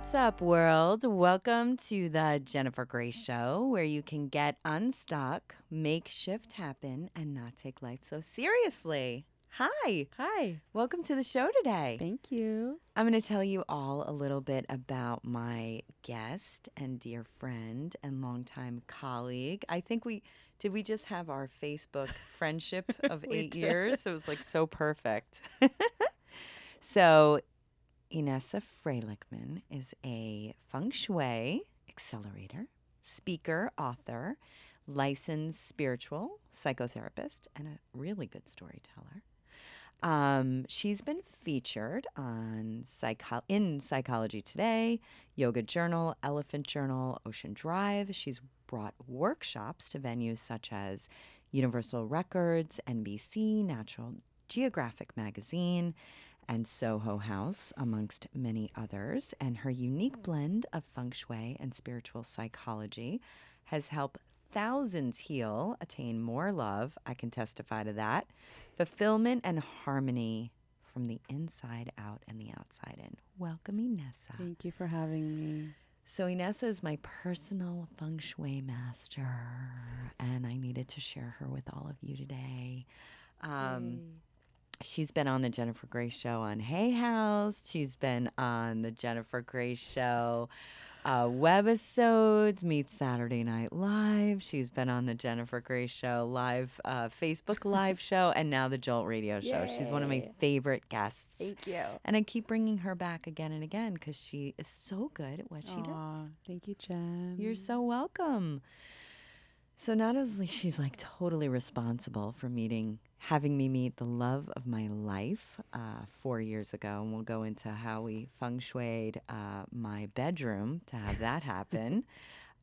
What's up, world? Welcome to the Jennifer Grace Show, where you can get unstuck, make shift happen, and not take life so seriously. Hi. Hi. Welcome to the show today. Thank you. I'm going to tell you all a little bit about my guest and dear friend and longtime colleague. I think we just have our Facebook friendship of We 8 did. years. It was like so perfect. So Inessa Freilichman is a feng shui accelerator, speaker, author, licensed spiritual psychotherapist, and a really good storyteller. She's been featured on in Psychology Today, Yoga Journal, Elephant Journal, Ocean Drive. She's brought workshops to venues such as Universal Records, NBC, Natural Geographic Magazine, and Soho House, amongst many others. And her unique blend of feng shui and spiritual psychology has helped thousands heal, attain more love, I can testify to that, fulfillment and harmony from the inside out and the outside in. Welcome, Inessa. Thank you for having me. So Inessa is my personal feng shui master, and I needed to share her with all of you today. She's been on the Jennifer Grace Show on Hay House. She's been on the Jennifer Grace Show webisodes, Meet Saturday Night Live. She's been on the Jennifer Grace Show live Facebook live show, and now the Jolt Radio Show. She's one of my Yay. favorite guests. Thank you. And I keep bringing her back again and again because she is so good at what she does. Aw, thank you, Jen. You're so welcome. So not only she's like totally responsible for having me meet the love of my life 4 years ago, and we'll go into how we feng shuied my bedroom to have that happen.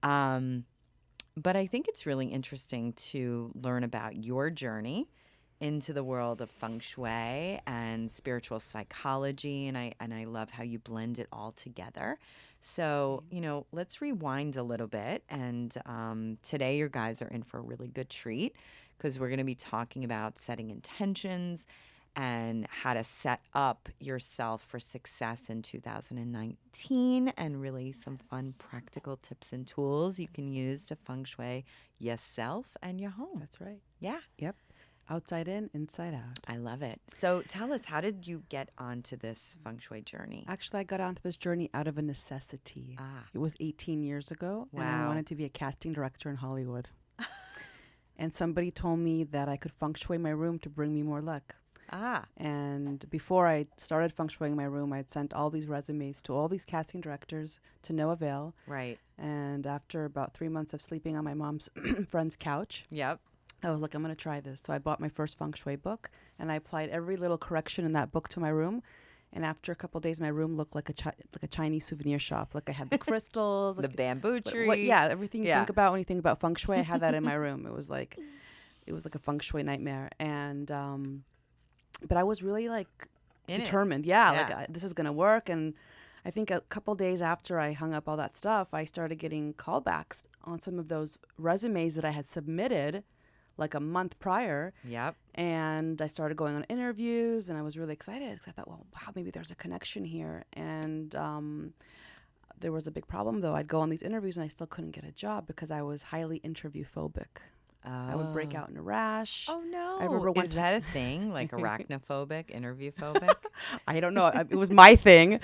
But I think it's really interesting to learn about your journey into the world of feng shui and spiritual psychology, and I love how you blend it all together. So, let's rewind a little bit. And today, you guys are in for a really good treat because we're going to be talking about setting intentions and how to set up yourself for success in 2019, and really some fun practical tips and tools you can use to feng shui yourself and your home. That's right. Yeah. Yep. Outside in, inside out. I love it. So tell us, how did you get onto this feng shui journey? Actually, I got onto this journey out of a necessity. It was 18 years ago, and I Wow. wanted to be a casting director in Hollywood. And somebody told me that I could feng shui my room to bring me more luck. And before I started feng shuiing my room, I'd sent all these resumes to all these casting directors to no avail. Right. And after about 3 months of sleeping on my mom's friend's couch, Yep. I was like, I'm going to try this. So I bought my first feng shui book, and I applied every little correction in that book to my room. And after a couple of days, my room looked like a Chinese souvenir shop. Like I had the crystals, The like bamboo tree. everything you Yeah. think about when you think about feng shui, I had that in my room. It was like a feng shui nightmare. And but I was really like In it. determined. Yeah. This is going to work. And I think a couple days after I hung up all that stuff, I started getting callbacks on some of those resumes that I had submitted like a month prior. Yep. And I started going on interviews, and I was really excited because I thought, well, wow, maybe there's a connection here. And there was a big problem, though. I'd go on these interviews, and I still couldn't get a job because I was highly interview phobic. I would break out in a rash. Oh, no. I remember one Is that a thing? Like arachnophobic, interview phobic? I don't know. It was my thing.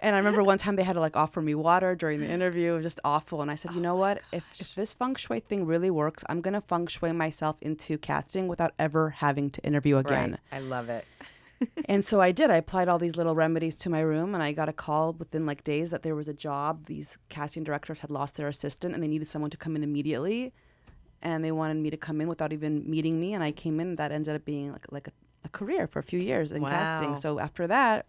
And I remember one time they had to like offer me water during the interview. It was just awful. And I said, you know what? If this feng shui thing really works, I'm going to feng shui myself into casting without ever having to interview again. Right. I love it. And so I did. I applied all these little remedies to my room, and I got a call within like days that there was a job. These casting directors had lost their assistant, and they needed someone to come in immediately. And they wanted me to come in without even meeting me. And I came in. That ended up being like a career for a few years in Wow. casting. So after that,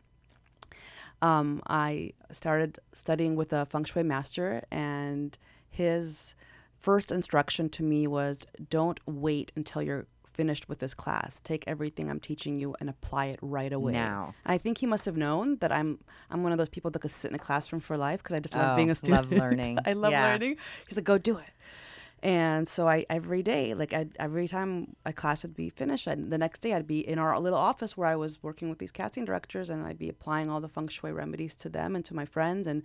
I started studying with a feng shui master, and his first instruction to me was, don't wait until you're finished with this class. Take everything I'm teaching you and apply it right away. Now. And I think he must have known that I'm one of those people that could sit in a classroom for life because I just love being a student. Love learning. I love Yeah. learning. He's like, go do it. And so every day, every time a class would be finished, the next day I'd be in our little office where I was working with these casting directors, and I'd be applying all the feng shui remedies to them and to my friends. And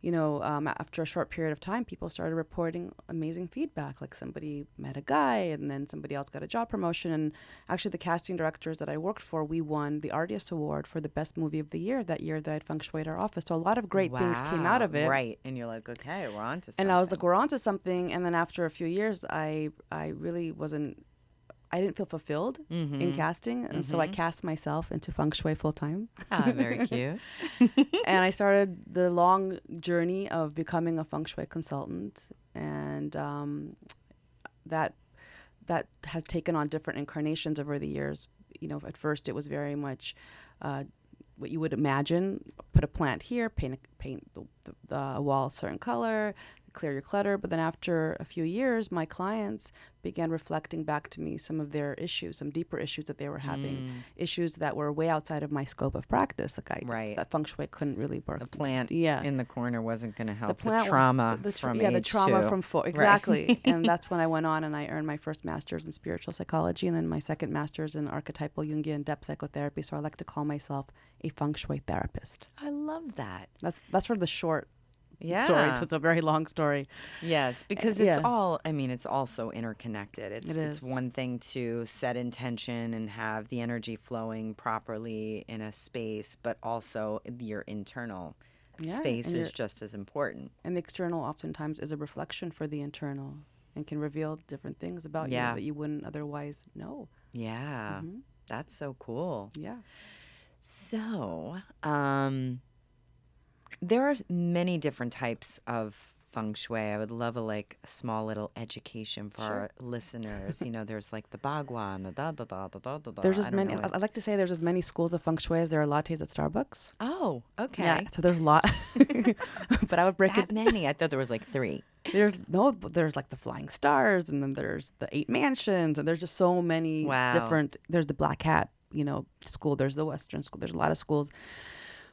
after a short period of time, people started reporting amazing feedback. Like somebody met a guy and then somebody else got a job promotion. And actually the casting directors that I worked for, we won the Artiest Award for the best movie of the year that year that I'd feng shuied our office. So a lot of great things came out of it. Right. And you're like, okay, we're on to something. And I was like, we're on to something. And then after a few years, I really I didn't feel fulfilled in casting. And so I cast myself into feng shui full time. Very cute. And I started the long journey of becoming a feng shui consultant. And that has taken on different incarnations over the years. At first it was very much what you would imagine: put a plant here, paint the wall a certain color, clear your clutter. But then after a few years, my clients began reflecting back to me some of their issues, some deeper issues that they were having, issues that were way outside of my scope of practice. That feng shui couldn't really work. The plant in the corner wasn't going to help. The trauma from the age trauma two. from four. Exactly. Right. And that's when I went on and I earned my first master's in spiritual psychology and then my second master's in archetypal Jungian depth psychotherapy. So I like to call myself a feng shui therapist. I love that. That's sort of the short story. It's a very long story. Yes, because it's all, it's all so interconnected. It's one thing to set intention and have the energy flowing properly in a space, but also your internal space is just as important. And the external oftentimes is a reflection for the internal and can reveal different things about you that you wouldn't otherwise know. Yeah, that's so cool. Yeah. So, there are many different types of feng shui. I would love a small little education for our listeners. There's like the bagua and the da. There's as many. I'd like to say there's as many schools of feng shui as there are lattes at Starbucks. Oh, okay. Yeah, so there's a lot. But I would break that many. I thought there was like 3. There's like the Flying Stars, and then there's the 8 Mansions, and there's just so many different. There's the Black Hat, school. There's the Western school. There's a lot of schools.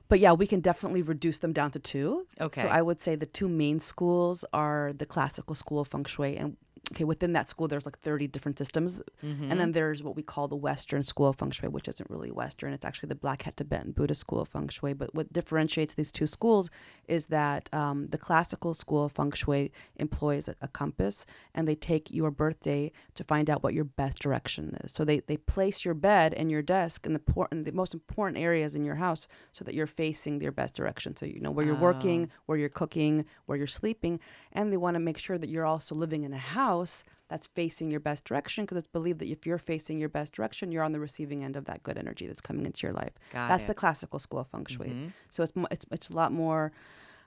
But yeah, we can definitely reduce them down to 2. Okay. So I would say the 2 main schools are the classical school of feng shui, and within that school there's like 30 different systems, and then there's what we call the Western school of feng shui, which isn't really Western. It's actually the Black Hat Tibetan Buddhist school of feng shui. But what differentiates these 2 schools is that the classical school of feng shui employs a compass, and they take your birthday to find out what your best direction is. So they place your bed and your desk in the most important areas in your house so that you're facing your best direction. So where you're working, where you're cooking, where you're sleeping, and they want to make sure that you're also living in a house that's facing your best direction, because it's believed that if you're facing your best direction, you're on the receiving end of that good energy that's coming into your life. That's the classical school of feng shui. So it's a lot more,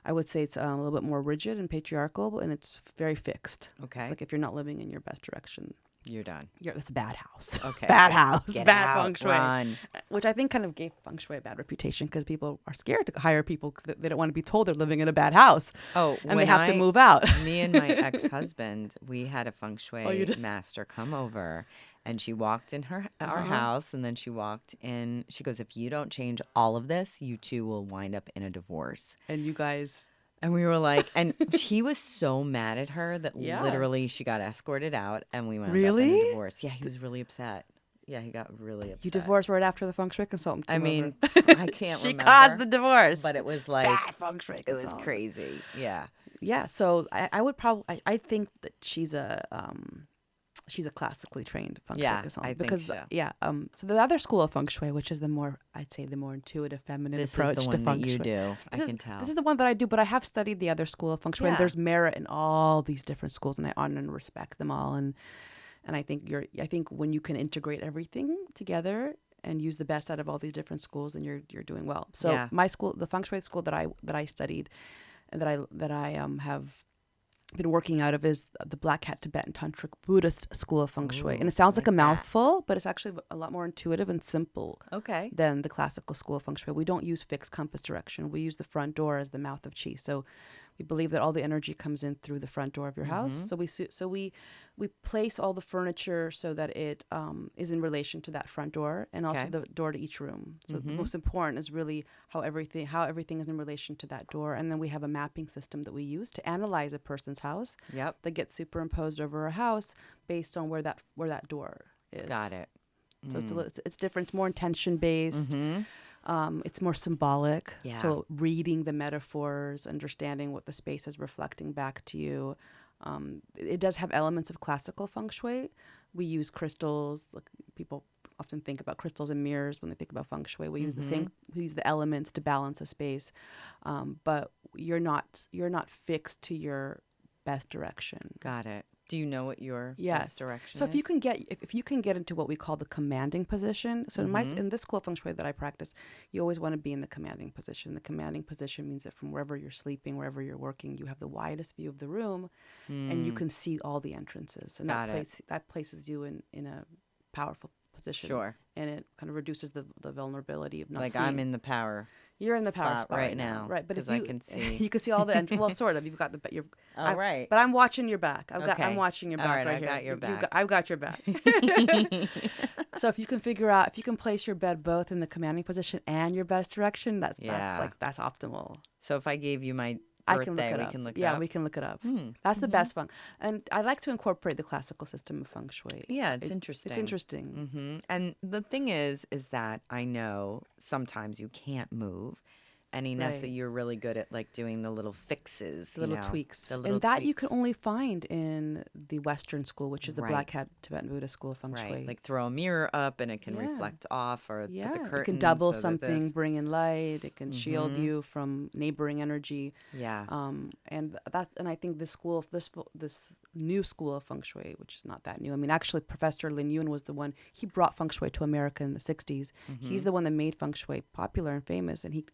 I would say it's a little bit more rigid and patriarchal, and it's very fixed. Okay. It's like if you're not living in your best direction, you're done. That's a bad house. Okay. Bad house. Get bad out, feng shui. Run. Which I think kind of gave feng shui a bad reputation because people are scared to hire people because they don't want to be told they're living in a bad house. Oh, and they have to move out. Me and my ex-husband, we had a feng shui master come over, and she walked in our house, and then she walked in. She goes, "If you don't change all of this, you two will wind up in a divorce." And you guys. And we were like, and he was so mad at her that literally she got escorted out, and we went up in a divorce. Yeah, he was really upset. Yeah, he got really upset. You divorced right after the feng shui consultant came over. I can't she remember. She caused the divorce. But it was like, bad feng shui consultant. It was crazy. Yeah. Yeah, so I would probably, I think that she's a classically trained feng shui consultant. Because, I think so. So the other school of feng shui, which is the more intuitive, feminine approach to feng shui. This is the one that you do. I can tell. This is the one that I do, but I have studied the other school of feng shui, and there's merit in all these different schools, and I honor and respect them all. And I think when you can integrate everything together and use the best out of all these different schools, then you're doing well. So my school, the feng shui school that I studied, and that I have been working out of, is the Black Hat Tibetan Tantric Buddhist school of feng shui. And it sounds like a mouthful, but it's actually a lot more intuitive and simple than the classical school of feng shui. We don't use fixed compass direction. We use the front door as the mouth of qi. So we believe that all the energy comes in through the front door of your house. So we place all the furniture so that it is in relation to that front door, and also the door to each room. So the most important is really how everything is in relation to that door. And then we have a mapping system that we use to analyze a person's house. Yep. That gets superimposed over a house based on where that door is. Got it. So it's different. It's more intention based. It's more symbolic. Yeah. So reading the metaphors, understanding what the space is reflecting back to you. It does have elements of classical feng shui. We use crystals. Like people often think about crystals and mirrors when they think about feng shui. We use the same. We use the elements to balance a space, but you're not fixed to your best direction. Got it. Do you know what your Yes. best direction So is? if you can get into what we call the commanding position. So in this school of feng shui that I practice, you always want to be in the commanding position. The commanding position means that from wherever you're sleeping, wherever you're working, you have the widest view of the room, and you can see all the entrances. And Got it. that places you in a powerful position. Sure. And it kind of reduces the vulnerability of not Like seeing. I'm in the power. You're in the power spot spot right now, right? But if 'cause I you can see. you can see all the well, sort of. You've got Oh, right. But I'm watching your back. I'm Okay. watching your All back right, I here. got your back. I've got your back. So if you can place your bed both in the commanding position and your best direction, that's optimal. So if I gave you my I can look birthday, it we up. can look it Yeah, up. we can look it up. That's the best feng. And I like to incorporate the classical system of feng shui. Yeah, it's interesting. It's interesting. Hmm. And the thing is that I know sometimes you can't move. And Inessa, Right. you're really good at like doing the little fixes, The little you know, tweaks. the little And that you tweaks. can only find in the Western school, which is the Right. Black Hat Tibetan Buddhist school of feng Right, shui. like throw a mirror up and it can Yeah. reflect off, or Yeah, put the it curtains. can double so that something, this- bring in light. It can shield you from neighboring energy. Yeah. And I think this new school of feng shui, which is not that new. I mean, actually, Professor Lin Yun was the one. He brought feng shui to America in the '60s. He's the one that made feng shui popular and famous, and he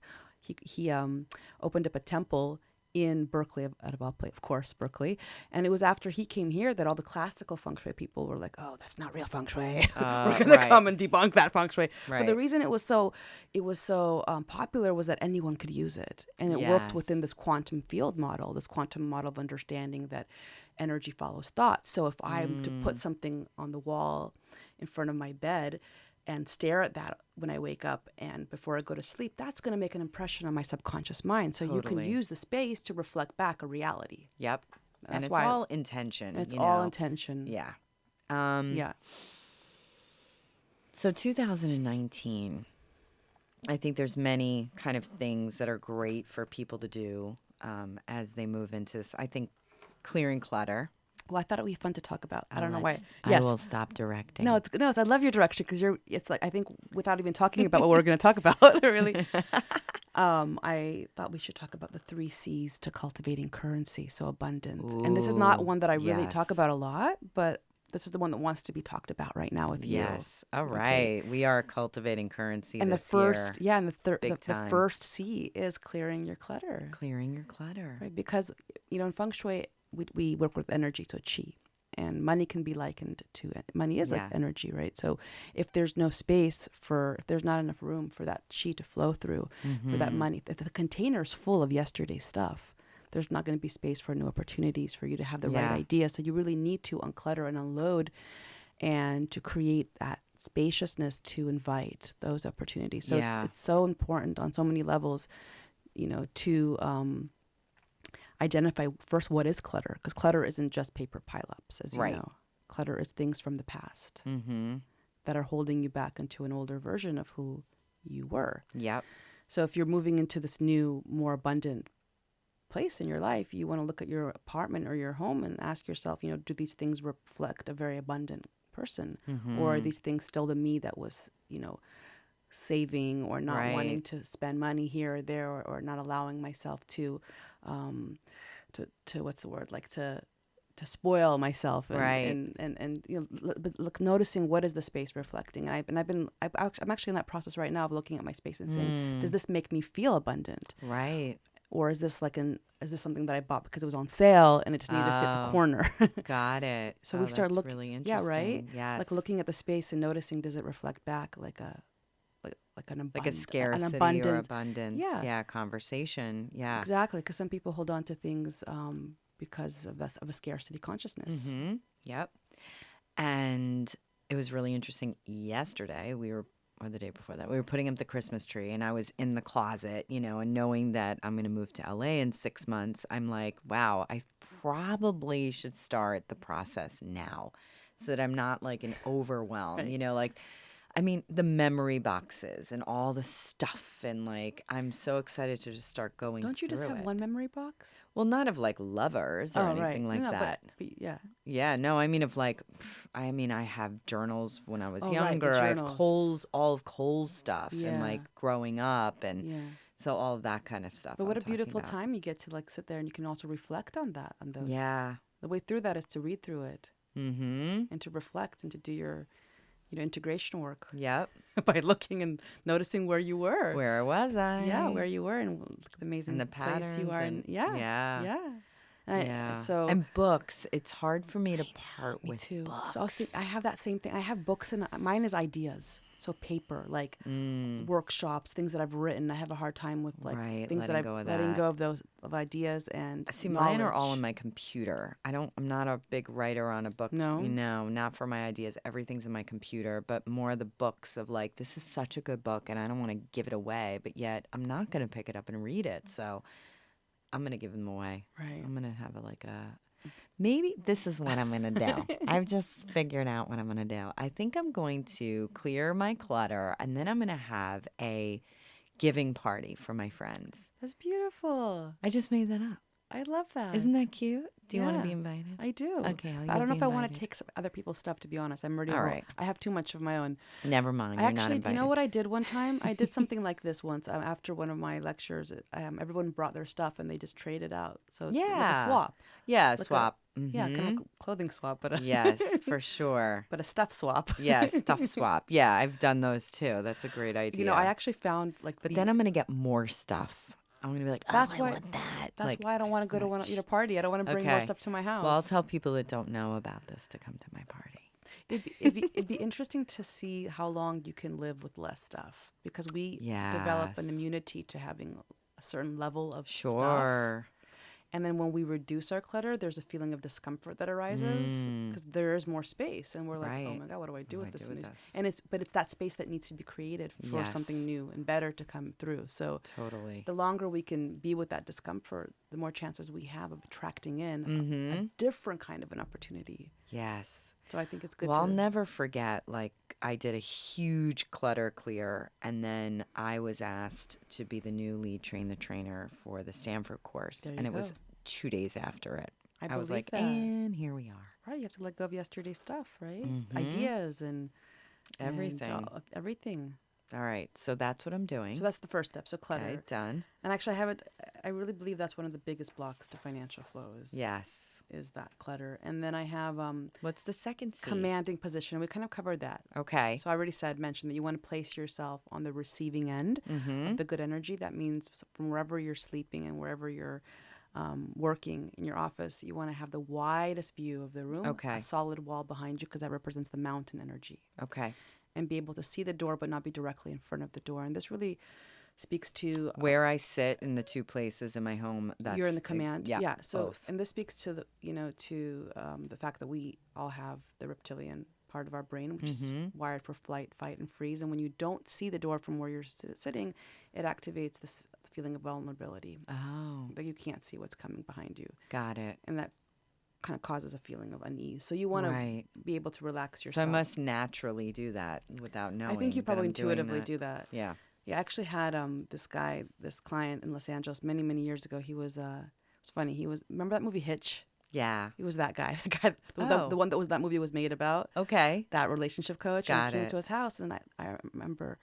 opened up a temple in Berkeley, out of all places, of course, Berkeley. And it was after he came here that all the classical feng shui people were like, "Oh, that's not real feng shui. We're gonna right. come and debunk that feng shui." But the Right. reason it was so popular was that anyone could use it, and it worked Yes. within this quantum field model, this quantum model of understanding that energy follows thought. So if I'm to put something on the wall in front of my bed and stare at that when I wake up and before I go to sleep, that's going to make an impression on my subconscious mind. So you can Totally. use the space to reflect back a reality. Yep. And That's it's why- all intention. It's you all know? intention. Yeah. Yeah. So 2019, I think there's many kind of things that are great for people to do as they move into this. I think clearing clutter. Well, I thought it would be fun to talk about. I don't know why. Let's- Yes. I will stop directing. No, I love your direction because it's like, I think without even talking about what we're going to talk about, really. I thought we should talk about the 3 C's to cultivating currency, so abundance. And this is not Ooh, one that I really talk yes. about a lot, but this is the one that wants to be talked about right now with you. Yes. All Okay. right. We are cultivating currency And the this first, year. and the Big the time. first C is clearing your clutter, Clearing your clutter. right? Because in feng shui, we work with energy, so qi, and money can be likened to money is like Yeah. energy, right? So if there's no space if there's not enough room for that qi to flow through, for that money, if the container's full of yesterday's stuff, there's not going to be space for new opportunities for you to have the right Yeah. idea. So you really need to unclutter and unload, and to create that spaciousness to invite those opportunities. So Yeah. it's so important on so many levels, to identify first what is clutter, because clutter isn't just paper pileups, as you Right. know. Clutter is things from the past Mm-hmm. that are holding you back into an older version of who you were. Yep. So if you're moving into this new, more abundant place in your life, you want to look at your apartment or your home and ask yourself, do these things reflect a very abundant person? Or are these things still the me that was, saving or not wanting Right. to spend money here or there, or not allowing myself to what's the word, like to spoil myself, and, Right. and but look, noticing what is the space reflecting, and I'm actually in that process right now of looking at my space and saying, does this make me feel abundant, Right. or is this something that I bought because it was on sale and it just needed to fit the Oh. corner? Got it. So Oh, we start that's looking, really yeah, interesting. right, Yes. like looking at the space and noticing, does it reflect back like an like a abundance, scarcity an or abundance. abundance. Yeah. Conversation. Yeah. Exactly, because some people hold on to things because of a scarcity consciousness. Mm-hmm. Yep. And it was really interesting. Yesterday, or the day before that, we were putting up the Christmas tree, and I was in the closet, and knowing that I'm going to move to LA in 6 months, I'm like, wow, I probably should start the process now so that I'm not like an overwhelm, Right. like I mean, the memory boxes and all the stuff. And like, I'm so excited to just start going Don't you just through have it. one memory box? Well, not of like lovers or anything like No, that. but yeah. Yeah, no, I mean of like, I mean I have journals when I was Oh, right, the younger. I have journals. all of Cole's stuff and Yeah. like growing up and Yeah. so all of that kind of stuff. But what I'm a beautiful talking about. time you get to like sit there and you can also reflect on that, on those. Yeah. The way through that is to read through it Mm-hmm. and to reflect and to do your, integration work Yep. by looking and noticing where you were. Where was I? Yeah, where you were and look at the amazing And the place patterns you are. and Yeah. yeah. Yeah. And Yeah. so and books. It's hard for me to part me with too. books. So I have that same thing. I have books and mine is ideas. So paper, like workshops, things that I've written. I have a hard time with like Right, things that letting I've go of letting that. go of those of ideas and See, mine are all knowledge. on my computer. I'm not a big writer on a book. No? No, not for my ideas. Everything's in my computer, but more the books of like, this is such a good book and I don't want to give it away, but yet I'm not going to pick it up and read it. So I'm going to give them away. Right. I'm going to have maybe this is what I'm going to do. I've just figured out what I'm going to do. I think I'm going to clear my clutter and then I'm going to have a giving party for my friends. That's beautiful. I just made that up. I love that. Isn't that cute? Do you want to Yeah. be invited? I do. Okay, But I don't know if I want to to take some other people's stuff, to be honest. I'm already All right. I have too much of my own. Never mind. I You're not actually, invited. you know what I did one time? I did something like this once after one of my lectures. Everyone brought their stuff and they just traded out. So like a Yeah. swap. Yeah, Like a- swap. Yeah, kind of Mhm. like a clothing swap, but a, Yes, for sure. but a stuff swap. Yeah, stuff swap. Yeah, I've done those too. That's a great idea. You know, I actually found like But then I'm going to get more stuff. I'm going to be like, That's I why- want that. that's Like, why I don't want to go to one your party. I don't want to bring more Okay. stuff to my house. Well, I'll tell people that don't know about this to come to my party. It'd be interesting to see how long you can live with less stuff because we develop an Yes. immunity to having a certain level of stuff. Sure. And then when we reduce our clutter, there's a feeling of discomfort that arises because there is more space, and we're like, oh Right. my god, what do I do What with do I this? do with news? this? And it's that space that needs to be created for something Yes. new and better to come through. So Totally. the longer we can be with that discomfort, the more chances we have of attracting in a different kind of an opportunity. Yes. So I think it's good Well, to I'll never forget, like, I did a huge clutter clear, and then I was asked to be the new lead train the trainer for the Stanford course. There And you it was go. 2 days after it. I was believe like, that. and here we are. Right, you have to let go of yesterday's stuff, right? Mhm. Ideas and Everything. everything. All right. So that's what I'm doing. So that's the first step. So clutter. Okay, done. And actually, I really believe that's one of the biggest blocks to financial flow Yes. is that clutter. And then I have What's the second C? commanding position. We kind of covered that. Okay. So I already mentioned that you want to place yourself on the receiving end of the good energy. That means from wherever you're sleeping and wherever you're working in your office, you want to have the widest view of the room. Okay. A solid wall behind you because that represents the mountain energy. Okay. And be able to see the door but not be directly in front of the door. And this really speaks to Where I sit in the two places in my home, that's you're in the command. Yeah. So both. and this speaks to the fact that we all have the reptilian part of our brain, which is wired for flight, fight, and freeze. And when you don't see the door from where you're sitting, it activates this feeling of vulnerability. Oh, That you can't see what's coming behind you, got it. and that kind of causes a feeling of unease. So you want Right. to be able to relax So I yourself. must naturally do that without knowing. I think you that probably I'm doing intuitively that. do that. Yeah. Yeah, I actually had this client in Los Angeles many years ago. He was it's funny. Remember that movie Hitch? Yeah. He was that guy, the Oh. one that movie was made about. Okay. That relationship coach. Got and he came it. to his house, and I remember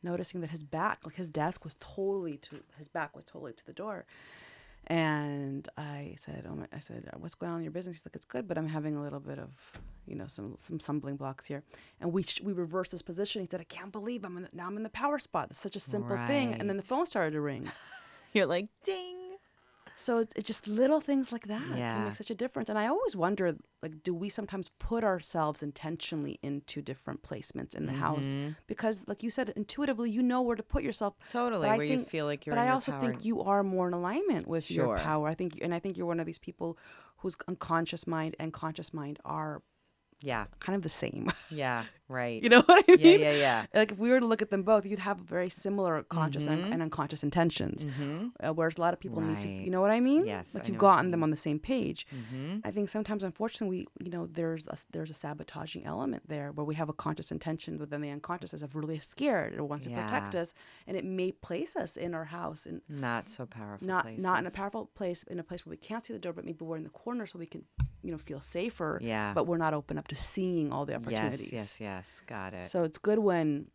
noticing that his back, like his desk, was totally to the door. And I said, what's going on in your business? He's like, it's good, but I'm having a little bit of, some stumbling blocks here. And we reversed this position. He said, I can't believe now I'm in the power spot. It's such a simple thing. And then the phone started to ring. You're like, ding. So it's just little things like that can Yeah. make such a difference. And I always wonder, like, do we sometimes put ourselves intentionally into different placements in the house? Because, like you said, intuitively, you know where to put yourself. Totally. But Where you feel like you're But in I your also power. think you are more in alignment with your Sure. power. I think you're one of these people whose unconscious mind and conscious mind are Yeah. kind of the same. Yeah. Right. You know what I Yeah, mean? yeah, yeah. Like if we were to look at them both, you'd have very similar conscious and unconscious intentions. Whereas a lot of people need to, Right. you know what I mean? Yes, Like I you've know what you gotten them mean. on the same page. Mm-hmm. I think sometimes, unfortunately, there's a sabotaging element there where we have a conscious intention, but then the unconscious is really scared. It wants to protect Yeah. us, and it may place us in our house and Not so powerful not in a places. powerful place, in a place where we can't see the door, but maybe we're in the corner so we can, feel safer. Yeah. But we're not open up to seeing all the Yes, opportunities. yes. Got it. So it's good when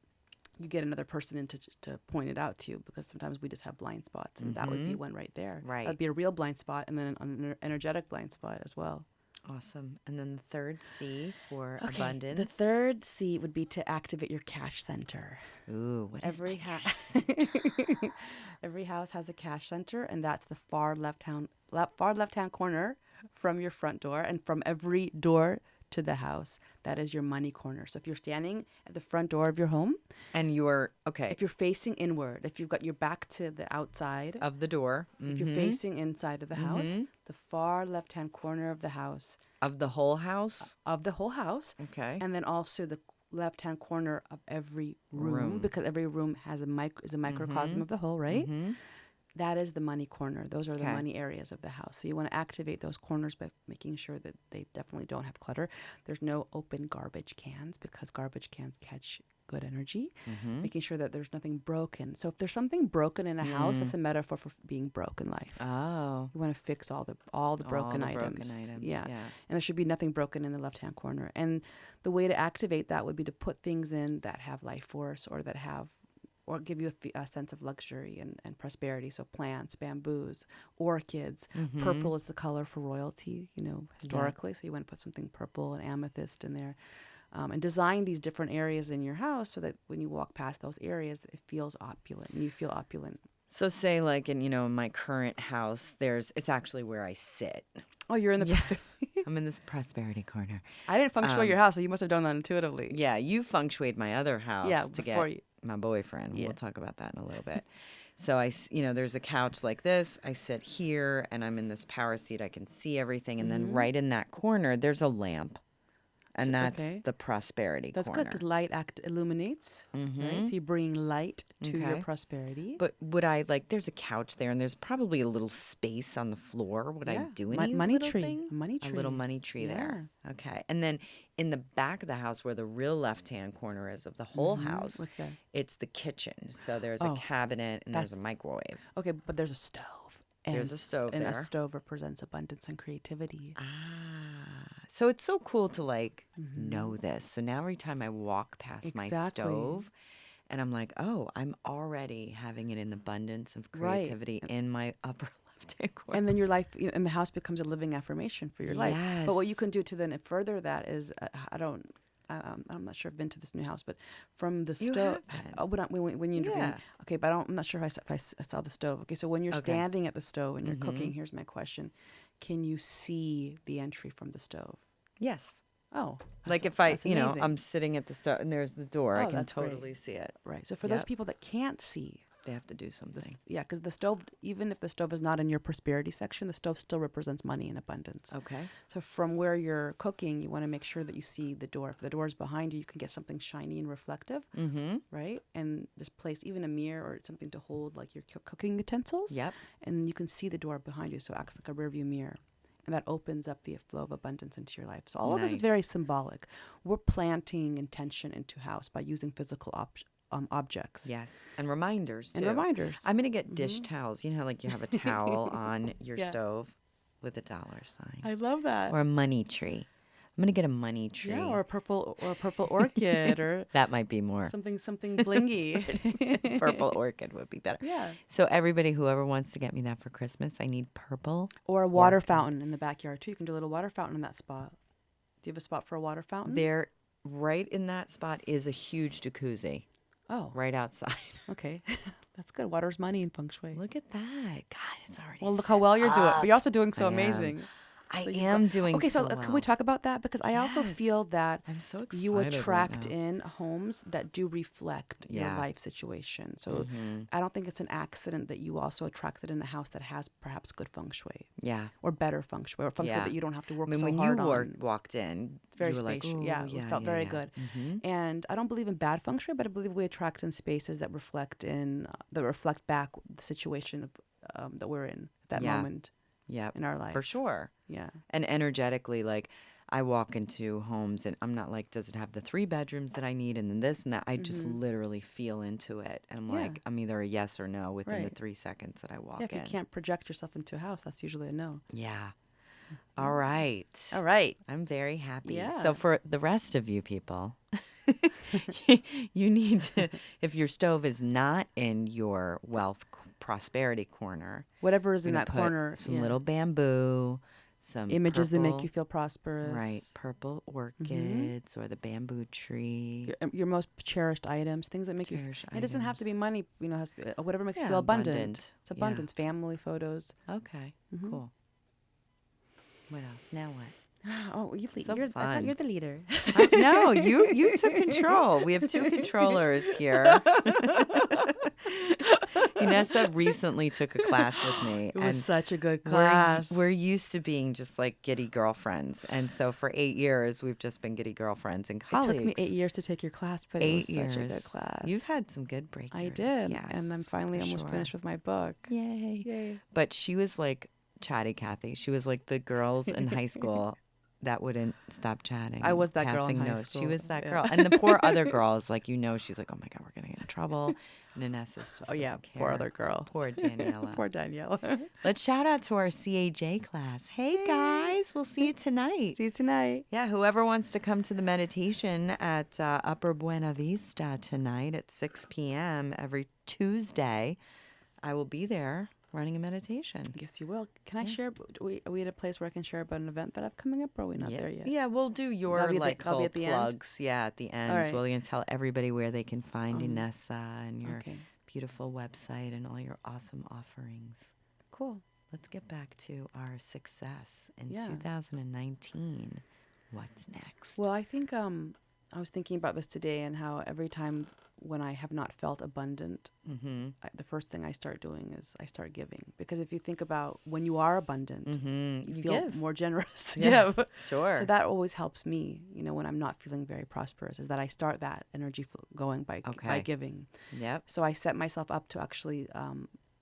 you get another person in to point it out to you, because sometimes we just have blind spots, and that would be one right there. Right. That'd be a real blind spot, and then an energetic blind spot as well. Awesome. And then the third C for abundance. The third C would be to activate your cash center. Ooh, what is Every house, every house has a cash center, and that's the far left hand corner from your front door, and from every door to the house. That is your money corner. So if you're standing at the front door of your home, And you're okay if you're facing inward, if you've got your back to the outside, of the door. if you're facing inside of the house, the far left hand corner of the house, Of the whole house. of the whole house, Okay. and then also the left hand corner of every room, because every room has a microcosm of the whole, right? That is the money corner. Those are the Okay. money areas of the house. So you want to activate those corners by making sure that they definitely don't have clutter. There's no open garbage cans, because garbage cans catch good energy. Making sure that there's nothing broken. So if there's something broken in a house, that's a metaphor for being broke in life. Oh. You want to fix all the broken items. Yeah. Yeah. And there should be nothing broken in the left-hand corner. And the way to activate that would be to put things in that have life force, or give you a sense of luxury and prosperity. So plants, bamboos, orchids. Purple is the color for royalty, historically. So you want to put something purple and amethyst in there. And design these different areas in your house so that when you walk past those areas, it feels opulent and you feel opulent. So say like in my current house, it's actually where I sit. Oh, you're in the prosperity. I'm in this prosperity corner. I didn't feng shui your house, so you must have done that intuitively. Yeah, you feng shuied my other house to before get you. my boyfriend. Yeah. We'll talk about that in a little bit. So there's a couch like this. I sit here and I'm in this power seat. I can see everything. And then right in that corner, there's a lamp. And that's the prosperity That's corner. good, because light illuminates, right? So you're bringing light to your Okay. prosperity. But would I there's a couch there and there's probably a little space on the floor. Would I Yeah. do any Money little tree. thing? A money A little tree. money tree there. Okay. And then in the back of the house where the real left-hand corner is of the whole house, What's that? it's the kitchen. So there's a cabinet and there's a microwave. Okay, but there's a stove. There's a stove and there. a stove represents abundance and creativity. So it's so cool to know this. So now every time I walk past my Exactly. stove and I'm like, oh, I'm already having an abundance of Right. creativity in my upper left-hand corner. And then your life, and the house becomes a living affirmation for your life. But what Yes. you can do to then further that is, I'm not sure I've been to this new house, but from the You stove, haven't. when you intervene, Yeah. okay, but I'm not sure if I saw the stove. Okay, so when you're Okay. standing at the stove and you're cooking, here's my question: can you see the entry from the stove? Yes. Oh, Like that's- if I, that's amazing. I'm sitting at the stove and there's the door, I Oh, can that's great. totally see it. right. So for those Yep. people that can't see, They have to do something. because the stove, even if the stove is not in your prosperity section, the stove still represents money and abundance. Okay. So from where you're cooking, you want to make sure that you see the door. If the door is behind you, you can get something shiny and reflective, right? And just place even a mirror or something to hold like your cooking utensils. Yep. And you can see the door behind you, so it acts like a rearview mirror. And that opens up the flow of abundance into your life. So all of this is Nice. very symbolic. We're planting intention into house by using physical objects. Yes. And reminders too. And reminders. I'm going to get dish towels. You know how you have a towel on your Yeah. stove with a dollar sign I love that. or a money tree. I'm going to get a money tree. Yeah, or a purple orchid or That might be more. something blingy. Purple orchid would be better. Yeah. So everybody, whoever wants to get me that for Christmas, I need purple. Or a water fountain in the backyard too. You can do a little water fountain in that spot. Do you have a spot for a water fountain? There, right in that spot is a huge jacuzzi Oh, right outside. okay. That's good. Water's money in feng shui. Look at that. God, it's already Well, look how well you're doing. But you're also doing so I am. amazing. I So you've am doing Okay, so so can we well. talk about that? Because I also Yes. feel that I'm so excited you attract right now. in homes that do reflect your Yeah. life situation. So I don't think it's an accident that you also attracted in a house that has perhaps good feng shui Yeah. or better feng shui or feng shui Yeah. that you don't have to I work mean, so when hard you on. walked in, It's very you were like, spacious. "Ooh, Yeah, it felt very good. And I don't believe in bad feng shui, but I believe we attract in spaces that reflect back the situation that we're in at that Yeah. moment Yep, in our life. for sure. Yeah. And energetically, like I walk into homes and I'm not like, does it have the 3 bedrooms that I need and then this and that? I just literally feel into it. And I'm Yeah. like, I'm either a yes or no within the Right. 3 seconds that I walk Yeah, if in. you can't project yourself into a house, that's usually a no. Yeah. All right. All right. I'm very happy. Yeah. So for the rest of you people, you need to, if your stove is not in your wealth prosperity corner, Whatever is you're in gonna that put corner. some yeah. little bamboo, some Images that make purple- you feel prosperous. right, purple orchids or the bamboo tree. Your most cherished items, things that make Cherished you. It doesn't have to be items. money. Whatever makes you Yeah, feel abundant. abundant. It's Yeah. abundance. Family photos. Okay, cool. What else? Now what? Oh, you lead. So I thought fun. you're the leader. No, you took control. We have 2 controllers here. Inessa recently took a class with me. It was such a good we're, class. we're used to being just like giddy girlfriends. And so for 8 years, we've just been giddy girlfriends and It colleagues. took me 8 years to take your class, but 8 it was years. such a good class. You've had some good breakthroughs. I did, yes, and I'm finally for almost sure. finished with my book. Yay. Yay! But she was like chatty Kathy. She was like the girls in high school that wouldn't stop chatting. I was and that girl in passing high notes. She school, was that yeah. girl. And the poor other girls, like, she's like, oh my God, we're going to get in trouble. And Inessa's just Oh yeah, doesn't poor care. other girl. Poor Daniela. Poor Danielle. Let's shout out to our CAJ class. Hey guys, we'll see you tonight. See you tonight. Yeah, whoever wants to come to the meditation at Upper Buena Vista tonight at 6 p.m. every Tuesday, I will be there running a meditation. Yes, you will. Can I share? Are we at a place where I can share about an event that I have coming up, or are we not there yet? Yeah, we'll do your That'll be whole at the end? plugs. Yeah, at the end. All right. We're going to tell everybody where they can find Inessa and your Okay. beautiful website and all your awesome offerings. Cool. Let's get back to our success in Yeah. 2019. What's next? Well, I think I was thinking about this today and how every time when I have not felt abundant, the first thing I start doing is I start giving. Because if you think about when you are abundant, you feel give. more generous to Yeah, give. sure. So that always helps me, when I'm not feeling very prosperous, is that I start that energy going by Okay. giving. Yep. So I set myself up to actually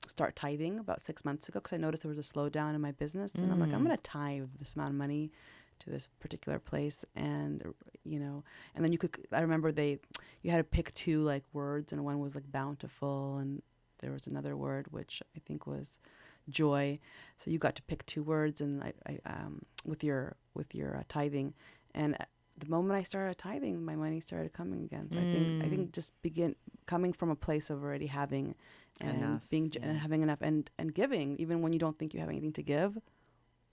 start tithing about 6 months ago because I noticed there was a slowdown in my business. And I'm like, I'm going to tithe this amount of money to this particular place. And, and then I remember you had to pick 2 like words, and one was like bountiful, and there was another word, which I think was joy. So you got to pick 2 words and I with your tithing. And the moment I started tithing, my money started coming again. So I think just begin coming from a place of already having and Enough, and having enough and giving, even when you don't think you have anything to give,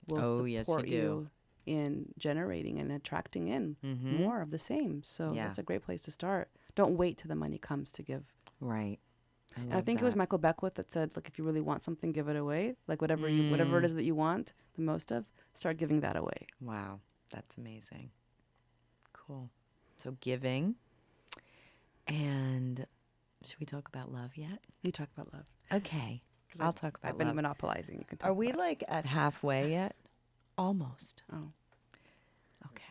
will Oh, yes, you support do. you in generating and attracting in more of the same. So Yeah. that's a great place to start. Don't wait till the money comes to give. Right. And I think it was Michael Beckwith that said, like, if you really want something, give it away. Like whatever it is that you want the most of, start giving that away. Wow, that's amazing. Cool. So giving. And should we talk about love yet? You talk about love. Okay. I'll talk about I've been love. monopolizing. You can talk Are we about like at halfway yet? Almost. Oh. Okay.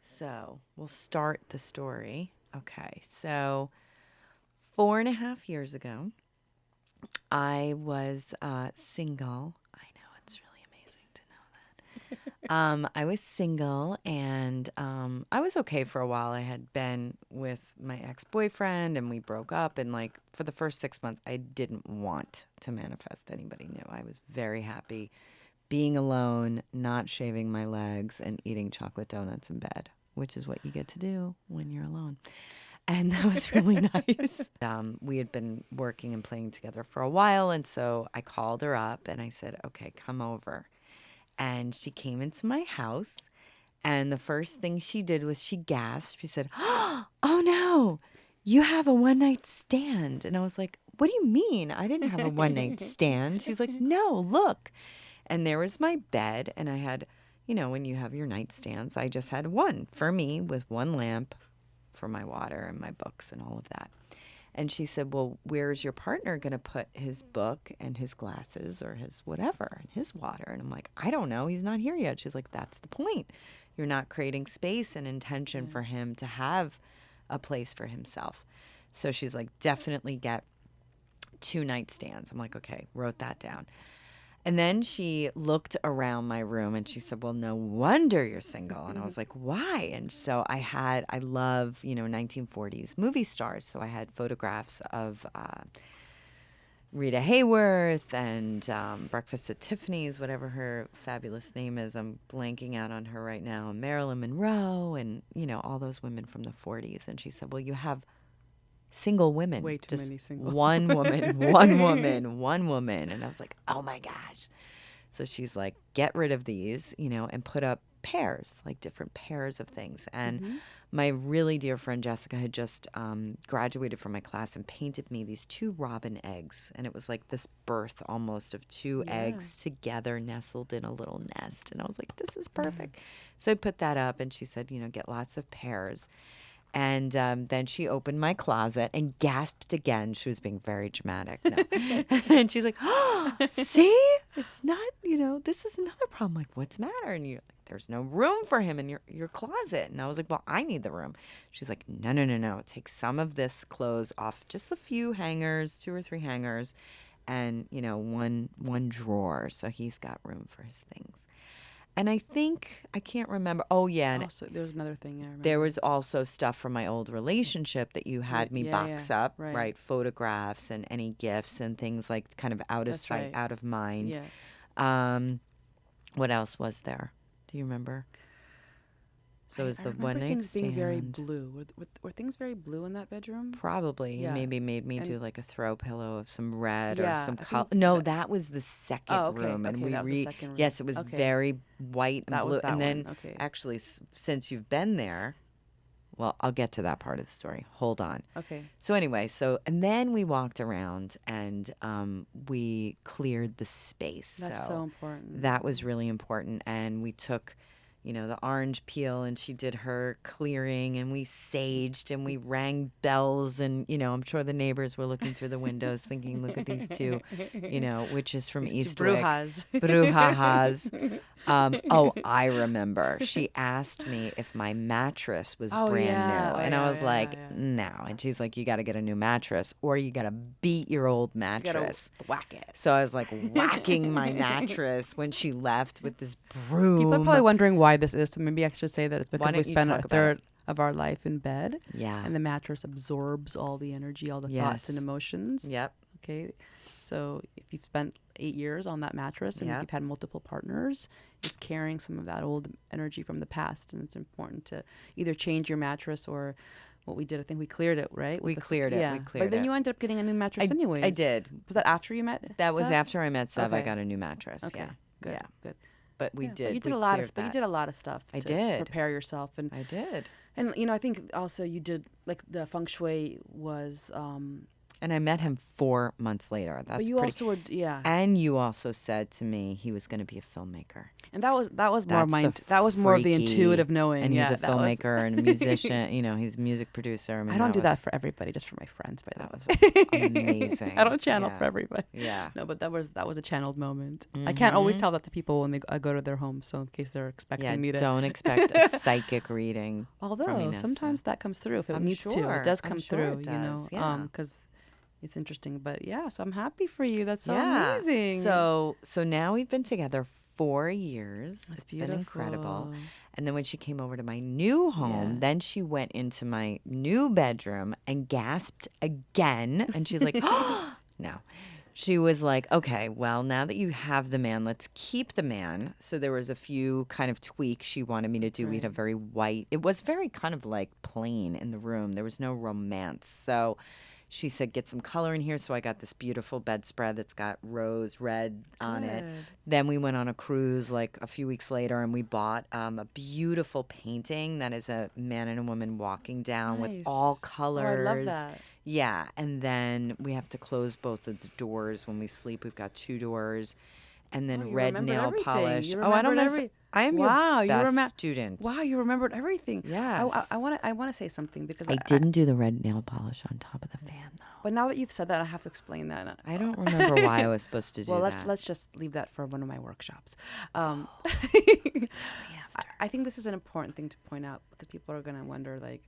So we'll start the story. Okay. So 4.5 years ago, I was single. I know, it's really amazing to know that. I was single, and I was okay for a while. I had been with my ex-boyfriend, and we broke up. And like for the first 6 months, I didn't want to manifest anybody new. I was very happy being alone, not shaving my legs, and eating chocolate donuts in bed, which is what you get to do when you're alone. And that was really nice. We had been working and playing together for a while. And so I called her up and I said, okay, come over. And she came into my house. And the first thing she did was she gasped. She said, oh no, you have a one-night stand. And I was like, what do you mean? I didn't have a one-night stand. She's like, no, look. And there was my bed. And I had when you have your nightstands, I just had one for me with one lamp for my water and my books and all of that. And she said, well, where's your partner going to put his book and his glasses or his whatever and his water? And I'm like, I don't know. He's not here yet. She's like, that's the point. You're not creating space and intention for him to have a place for himself. So she's like, definitely get 2 nightstands. I'm like, okay, wrote that down. And then she looked around my room and she said, well, no wonder you're single. And I was like, why? And so I love, 1940s movie stars. So I had photographs of Rita Hayworth and Breakfast at Tiffany's, whatever her fabulous name is. I'm blanking out on her right now. And Marilyn Monroe and, all those women from the 40s. And she said, well, you have single women. Way too many single. One woman, one woman, one woman. And I was like, oh my gosh. So she's like, get rid of these, and put up pairs, like different pairs of things. And my really dear friend Jessica had just graduated from my class and painted me these 2 robin eggs. And it was like this birth almost of 2 eggs together nestled in a little nest. And I was like, this is perfect. So I put that up and she said, get lots of pairs. And then she opened my closet and gasped again. She was being very dramatic. No. And she's like, oh, see? It's not, this is another problem. Like, what's the matter? And you're like, there's no room for him in your closet. And I was like, well, I need the room. She's like, no. Take some of this clothes off, just a few hangers, 2 or 3 hangers, and, one drawer. So he's got room for his things. And I can't remember. Oh, yeah. And Also, there's another thing I remember. there was also stuff from my old relationship that you had me box up, right? Photographs and any gifts and things like kind of out of sight, out of mind. Yeah. What else was there? Do you remember? So it was the one night things stand. being very blue. Were things very blue in that bedroom? Probably. Yeah. You maybe made me do like a throw pillow of some red or Yeah, some I color. think No, that was the second room. And okay, we that was the second room. Yes, it was Okay. very white and That blue. was that and then one. Okay. actually, since you've been there, well, I'll get to that part of the story. Hold on. Okay. So anyway, and then we walked around and we cleared the space. That's so important. That was really important. And we took, the orange peel and she did her clearing and we saged and we rang bells and, I'm sure the neighbors were looking through the windows thinking, look at these 2, witches from These Eastwick. brujas. Brouhahas. I remember. She asked me if my mattress was brand new. And I was like, no. And she's like, you got to get a new mattress or you got to beat your old mattress. You gotta whack it. So I was like whacking my mattress when she left with this broom. People are probably wondering why this is. So maybe I should say that it's because don't we you spend talk a about third of our life in bed. Yeah. And the mattress absorbs all the energy, all the thoughts and emotions. Yep. Okay. So if you've spent 8 years on that mattress and if you've had multiple partners, it's carrying some of that old energy from the past. And it's important to either change your mattress or what we did. I think we cleared it, right? We cleared it. Yeah. We cleared But then it. you ended up getting a new mattress anyways. I did. Was that after you met? That was Seth? after I met Sev. I Okay. got a new mattress. Okay. Yeah. Good. Yeah. Good. But we Yeah, did. But you did we a lot cleared of. But you that. did a lot of stuff. I to did. prepare yourself, and I did. I think also you did like the feng shui was. And I met him 4 months later. That's But you pretty. also were, yeah. And you also said to me he was going to be a filmmaker. And that was more That's my the that was more of the freaky- intuitive knowing. And yeah, he's a that was- filmmaker and a musician. He's a music producer. I mean, I don't do was, that for everybody, just for my friends. By That the was way, amazing. I don't channel Yeah. for everybody. Yeah. No, but that was a channeled moment. I can't always tell that to people when I go to their homes, so in case they're expecting Yeah, me to. don't expect a psychic reading. Although Inessa. sometimes that comes through if it I'm needs to. sure. It does I'm come sure through, it does, because it's interesting. But yeah, so I'm happy for you. That's so Yeah. amazing. So now we've been together 4 years. That's It's been incredible. beautiful. And then when she came over to my new home, Yeah. then she went into my new bedroom and gasped again. And she's like, oh, no. She was like, okay, well, now that you have the man, let's keep the man. So there was a few kind of tweaks she wanted me to do. We had a very white, it was very kind of like plain in the room. There was no romance. So she said, get some color in here. So I got this beautiful bedspread that's got rose red on it. Good. Then we went on a cruise like a few weeks later and we bought a beautiful painting that is a man and a woman walking down with Nice. all Oh, colors. I love that. Yeah. And then we have to close both of the doors when we sleep. We've got 2 doors. And then Oh, you red remembered nail everything. polish. You Oh, I don't remembered mess. every- I am Wow, your you best student. Wow, you remembered everything. Yes. I want to say something because I didn't do the red nail polish on top of the fan, though. But now that you've said that, I have to explain that. I don't remember why I was supposed to do Well, that. let's just leave that for one of my workshops. I think this is an important thing to point out because people are going to wonder, like,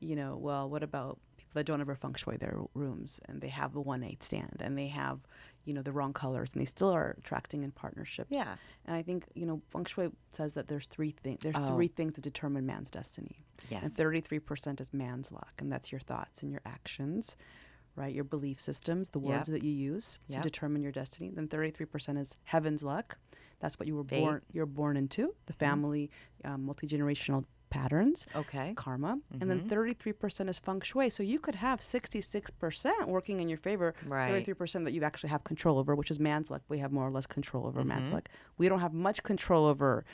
well, what about people that don't ever feng shui their rooms and they have a 1-8 stand and they have, the wrong colors and they still are attracting in partnerships. Yeah. And I think, feng shui says that there's three things. There's Oh. three things that determine man's destiny. Yes. And 33% is man's luck, and that's your thoughts and your actions, right? Your belief systems, the words Yep. that you use to Yep. determine your destiny. Then 33% is heaven's luck. That's what you were Fate. you're born into, the family, multi-generational patterns, Okay. karma. And then 33% is feng shui. So you could have 66% working in your favor, Right. 33% that you actually have control over, which is man's luck. We have more or less control over man's luck. We don't have much control over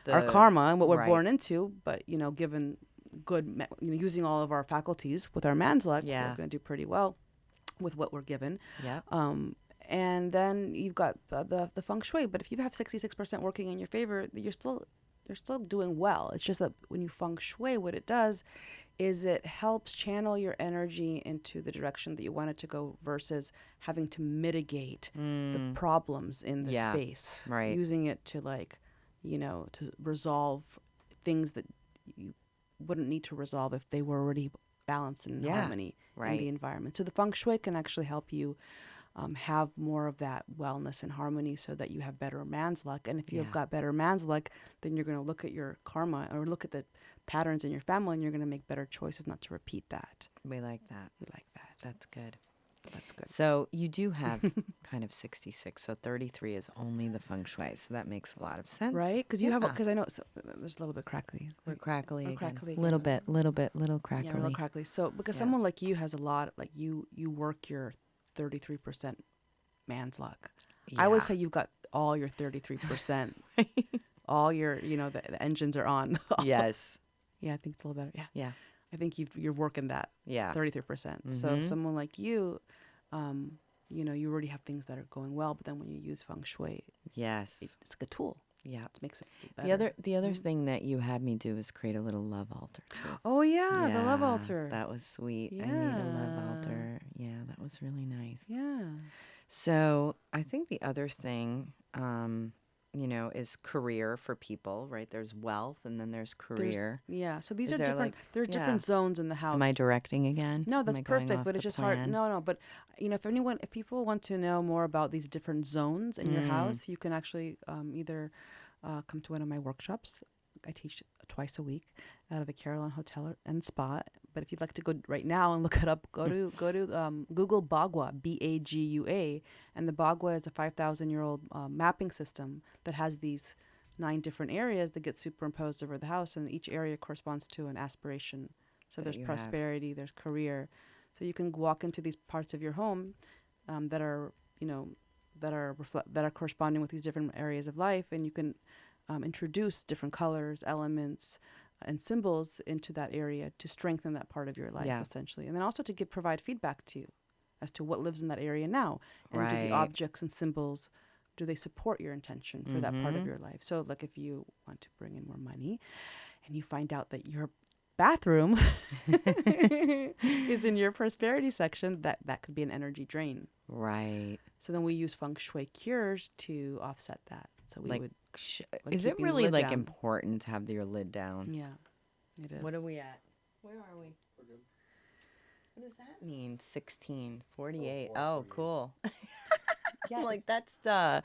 our karma and what we're right. born into, but given good, using all of our faculties with our man's luck, Yeah. we're going to do pretty well with what we're given. Yeah. And then you've got the feng shui. But if you have 66% working in your favor, you're still doing well. It's just that when you feng shui, what it does is it helps channel your energy into the direction that you want it to go versus having to mitigate the problems in the Yeah. space. Right. Using it to to resolve things that you wouldn't need to resolve if they were already balanced and in Yeah. harmony in Right. the environment. So the feng shui can actually help you have more of that wellness and harmony so that you have better man's luck. And if you Yeah. have got better man's luck, then you're going to look at your karma or look at the patterns in your family and you're going to make better choices not to repeat that. We like that. We like that. That's good. That's good. So you do have kind of 66. So 33 is only the feng shui. So that makes a lot of sense. Right? Because you have, Yeah. because I know there's a little bit crackly. We're crackly We're again. crackly Little again. bit, little crackly. Yeah, a little crackly. So because Yeah. someone like you has a lot, like you work your 33% man's luck. I would Yeah. say you've got all your 33%. All your, the engines are on. Yes. Yeah, I think it's a little better. Yeah. Yeah. I think you're working that Yeah. 33%. So if someone like you, you already have things that are going well, but then when you use feng shui, Yes. it's like a tool. Yeah. It makes it The better. other thing that you had me do is create a little love altar too. Oh yeah, the love Yeah, altar. That was sweet. I made a love Yeah. altar. Yeah, that was really nice. Yeah. So I think the other thing, is career for people, right? There's wealth and then there's career. Yeah. So these Is are there, different. like- There are different zones in the house. Am I directing again? No, Am that's I going perfect, off but it's the just hard. plan? No, but if people want to know more about these different zones in your house, you can actually either come to one of my workshops. I teach twice a week out of the Caroline Hotel and Spa. But if you'd like to go right now and look it up, go to Google Bagua, Bagua, and the Bagua is a 5,000-year-old mapping system that has these 9 different areas that get superimposed over the house, and each area corresponds to an aspiration. So That there's you have. prosperity, there's career. So you can walk into these parts of your home that are corresponding with these different areas of life, and you can introduce different colors, elements, and symbols into that area to strengthen that part of your life, Yeah. essentially. And then also to provide feedback to you as to what lives in that area now. And do the Right. objects and symbols, do they support your intention for that part of Mhm. your life? So like if you want to bring in more money and you find out that your bathroom is in your prosperity section, that could be an energy drain. Right. So then we use feng shui cures to offset that. So we Like, would, is it keeping the really lid like down. important to have your lid down? yeah, it is. What are we at? Where are we? What does that mean? 16:48. Oh, cool. Yeah, I'm like, that's the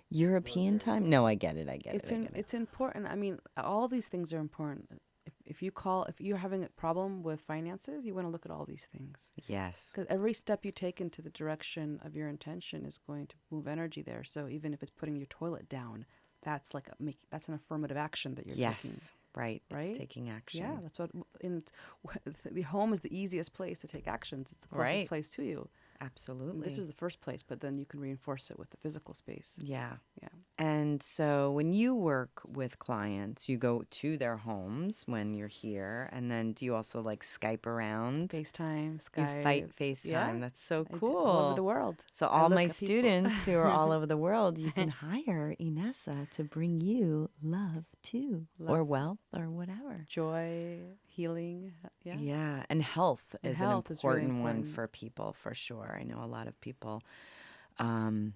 European time? No, I get it. I get it's it. I get it. it's important. I mean, all these things are important. If you're having a problem with finances, you want to look at all these things. Yes. Because every step you take into the direction of your intention is going to move energy there. So even if it's putting your toilet down, that's like that's an affirmative action that you're taking. Yes. Right. Right? It's taking action. Yeah, that's what. The home is the easiest place to take actions. It's the closest Right. place to you. Absolutely. This is the first place, but then you can reinforce it with the physical space. Yeah. Yeah. And so when you work with clients, you go to their homes when you're here, and then do you also like Skype around? FaceTime, You Skype. fight FaceTime. Yeah. That's so It's all over the cool. world. So I all look my at people. students who are all over the world, you can hire Inessa to bring you love too, or Love, wealth, or whatever. joy, healing. Yeah. Yeah, and health And is an health is really important one important. for people for sure. I know a lot of people. Um,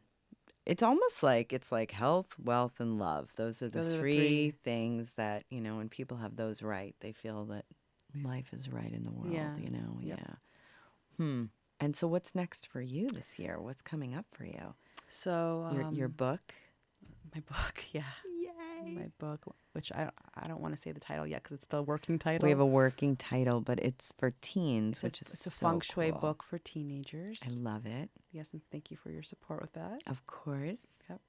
it's almost like it's like health, wealth, and love. Those are the Those are the three three. things that, when people have those right, they feel that life is right in the world, Yeah. Yeah. Yep. And so what's next for you this year? What's coming up for you? So Your book? my book, yeah, Yay. my book, which I don't want to say the title yet because it's still a working title. We have a working title, but it's for teens, It's a, which is it's a so feng shui cool. book for teenagers. I love it. Yes, and thank you for your support with that. Of course. Yep.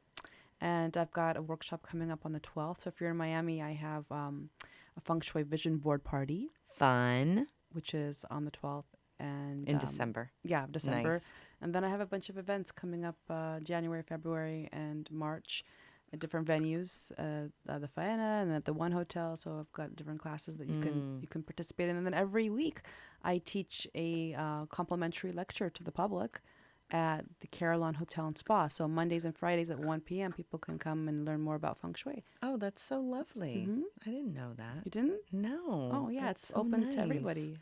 And I've got a workshop coming up on the 12th. So if you're in Miami, I have a feng shui vision board party, Fun. which is on the 12th. And In December. Yeah, December. Nice. And then I have a bunch of events coming up January, February, and March at different venues, the Faena and at the One Hotel. So I've got different classes that you can participate in. And then every week I teach a complimentary lecture to the public at the Carillon Hotel and Spa. So Mondays and Fridays at 1 p.m. people can come and learn more about feng shui. Oh, that's so lovely. Mhm. I didn't know that. You didn't? No. Oh, yeah, That's it's so open nice. to everybody.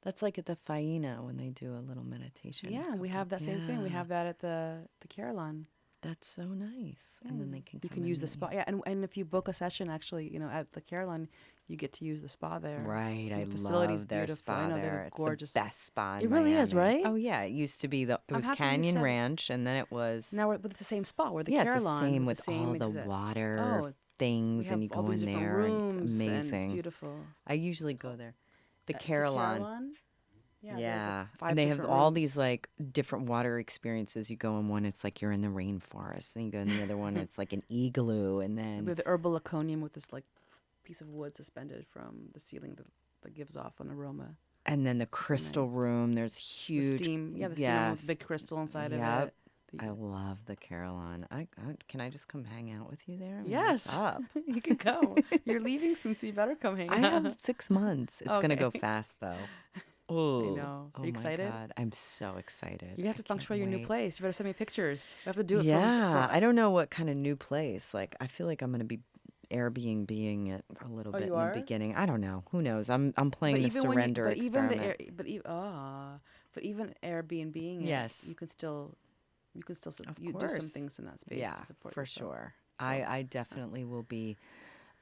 That's like at the Faina when they do a little meditation. Yeah, we have that same thing. We Yeah. have that at the Carillon. That's so nice. And then they can You come can use the and- spa. Yeah, and if you book a session, actually, at the Carillon, you get to use the spa there. Right, I The facility's love their beautiful. spa I know there. they're It's gorgeous. the best spa in It really is, Miami. right? Oh yeah, it used to be it I'm was happy you Canyon said- Ranch, and then it was Now but it's the same spa. We're the yeah, Carillon. it's the same with with all the exact- water Oh, things, we and you have all go these in different there, and rooms, it's and it's amazing. beautiful. I usually go there. The At Carillon. Yeah, there's, Yeah, like, 5 and they have different all these rooms. like different water experiences. You go in one, it's like you're in the rainforest, and you go in the other one, it's like an igloo, and We then have the herbal laconium with this like piece of wood suspended from the ceiling that gives off an aroma. the crystal nice. room. There's The huge. steam, the steam with yes. the big crystal inside Yep. of it. I love the Carillon. Can I just come hang out with you there? I mean, Yes. what's up? You can go. You're leaving soon, so you better come hang I out. have 6 months. It's gonna go Okay. fast though. Oh, know. Are oh you excited? My God. I'm so excited. You're gonna have to I feng can't shui your new wait. place. You better send me pictures. We have to do it. Yeah, I don't know what kind of new place. Like, I feel like I'm gonna be Airbnb-ing it a little Oh, bit you in are? the beginning. I don't know. Who knows? I'm playing the surrender but even experiment. but even Airbnb, Yes. you can still Of do some course. things in that space Yeah, to support for yourself. sure. So- I definitely will be.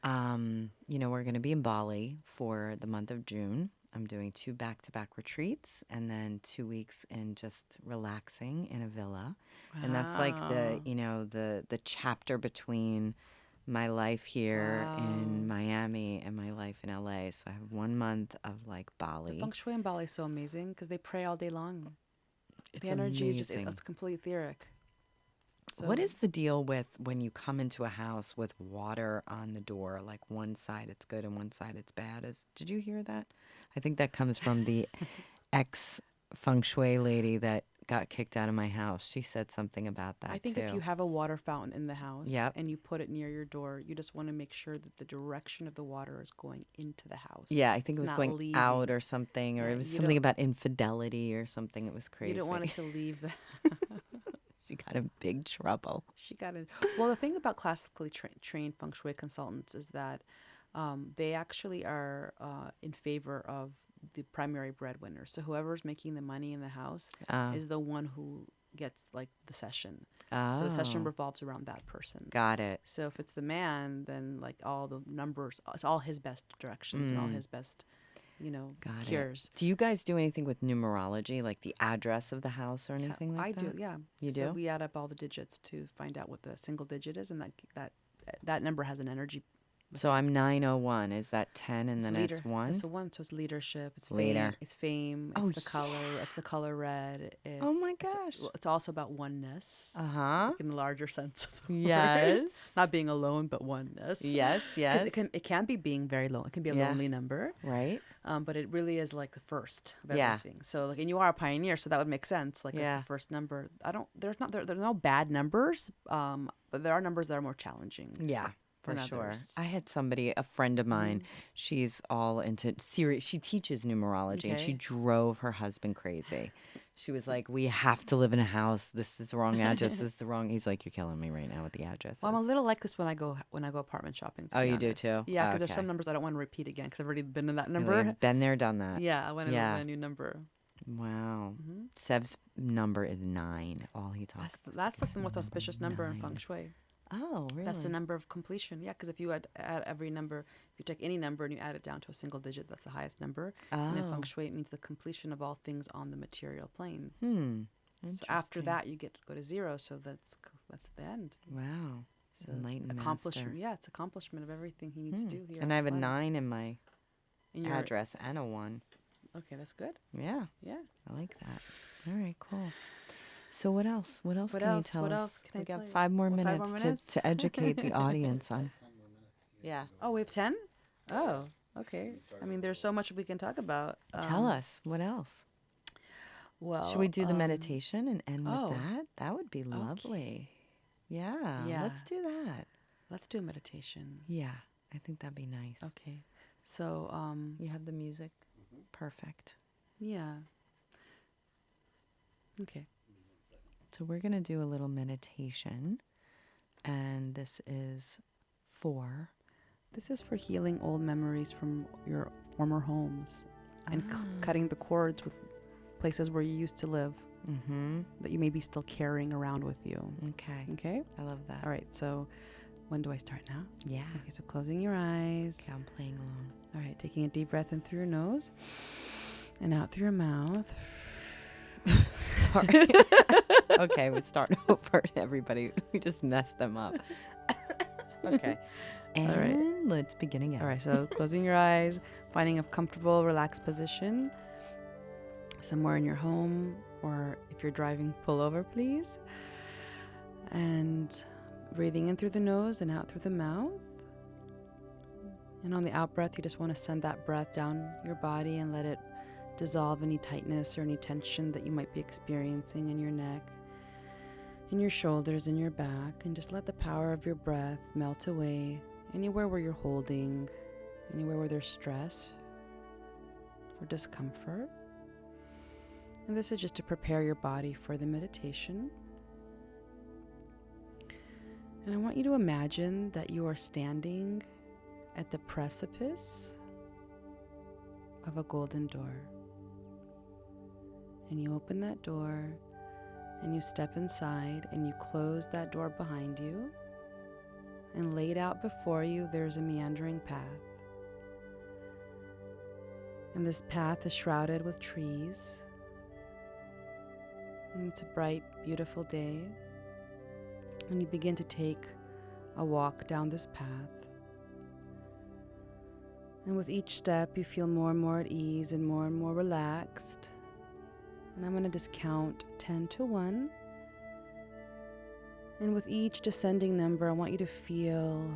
We're going to be in Bali for the month of June. I'm doing 2 back-to-back retreats and then 2 weeks in just relaxing in a villa. And that's like Wow. the chapter between my life here in Wow. Miami and my life in LA. So I have 1 month of like The Bali. feng shui in Bali is so amazing because they pray all day long. It's The energy is just amazing. it's completely etheric. So What is the deal with when you come into a house with water on the door? Like one side it's good and one side it's bad. Did you hear that? I think that comes from the ex feng shui lady that got kicked out of my house. She said something about that I think too. if you have a water fountain in the house Yep. and you put it near your door, you just want to make sure that the direction of the water is going into the house. Yeah, I think it It's was not going leaving. out or something, or Yeah, it was you something don't- about infidelity or something. It was crazy. You don't want it to leave the She got in big trouble. She got it. Well, the thing about classically trained feng shui consultants is that they actually are in favor of the primary breadwinner. So whoever's making the money in the house is the one who gets like the session. So the session Oh, revolves around that person. got it. So if it's the man, then like all the numbers, it's all his best directions and all his best, Got cures. it. Do you guys do anything with numerology, like the address of the house or anything like I that? do, yeah. You So do? we add up all the digits to find out what the single digit is, and that number has an energy So I'm 901. Is that 10 and then leader. it's 1? It's a 1, so it's leadership. It's Leader. fame. It's fame. Oh, It's the color. It's the color red. It's, Oh my gosh. It's also about oneness. Uh-huh. In the larger sense of the word. Yes. Not being alone, but oneness. Yes, yes. Because it can be being very lonely. It can be a Yeah. lonely number. Right? But it really is like the first of Yeah. everything. So like, and you are a pioneer, so that would make sense. Like Yeah. it's the first number. There's no bad numbers. But there are numbers that are more challenging. Yeah. For than sure. others. I had somebody, a friend of mine, she's all into serious, she teaches numerology and she Okay. drove her husband crazy. She was like, we have to live in a house. This is the wrong address. This is the wrong. He's like, you're killing me right now with the addresses. Well, I'm a little like this when I go apartment shopping. To Oh, be you do honest. too? Yeah, because there's Okay. some numbers I don't want to repeat again because I've already been in that You're number. like, I've been there, done that. Yeah, I went in Yeah. a new number. Wow. Sev's number is 9. All he talks That's like the most auspicious number in feng shui. Oh, really? That's the number of completion. Yeah, because if you add every number, if you take any number and you add it down to a single digit, that's the highest number. And in feng shui, it means the completion of all things on the material plane. So after Interesting. that, you get to go to 0. So that's the end. Wow. So Enlightened accomplishment. master. Yeah, it's accomplishment of everything he needs to do here. And on I have the a planet. 9 in my In your- address and a 1. Okay, that's good. Yeah. Yeah. I like that. All right, cool. So what else? What else What can else? you tell What us? else can we I got tell you? 5 more Well, 5 minutes, more minutes? to educate the audience on. Yeah. Oh, we have 10? Oh, okay. I mean, there's so much we can talk about. Tell us what else. Well, Should we do the meditation and end oh, with that? That would be lovely. Yeah. Yeah. Let's do that. Let's do a meditation. Yeah. I think that'd be nice. Okay. So, You have the music? Perfect. yeah. Okay. So we're going to do a little meditation. And this is for This is for healing old memories from your former homes and cutting the cords with places where you used to live that you may be still carrying around with you. Okay. Okay? I love that. All right. So, when do I start now? Yeah. Okay, so closing your eyes. Okay, I'm playing along. All right, taking a deep breath in through your nose and out through your mouth. Sorry. Okay, we start over, everybody. We just messed them up. Okay. And All right. let's begin again. All right, so closing your eyes, finding a comfortable, relaxed position somewhere in your home, or if you're driving, pull over, please. And breathing in through the nose and out through the mouth. And on the out breath, you just want to send that breath down your body and let it dissolve any tightness or any tension that you might be experiencing in your neck, in your shoulders, in your back. And just let the power of your breath melt away anywhere where you're holding, anywhere where there's stress or discomfort. And this is just to prepare your body for the meditation. And I want you to imagine that you are standing at the precipice of a golden door. And you open that door and you step inside and you close that door behind you. And laid out before you, there's a meandering path. And this path is shrouded with trees. And it's a bright, beautiful day. And you begin to take a walk down this path. And with each step, you feel more and more at ease and more relaxed. And I'm going to just count 10 to 1. And with each descending number, I want you to feel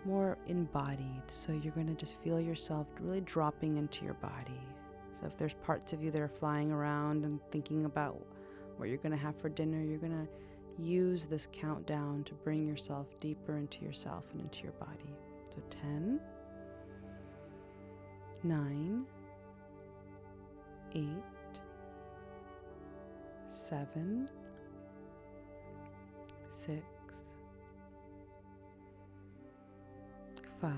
more embodied. So you're going to just feel yourself really dropping into your body. So if there's parts of you that are flying around and thinking about what you're going to have for dinner, you're going to use this countdown to bring yourself deeper into yourself and into your body. So 10, 9, 8, 7, 6, 5,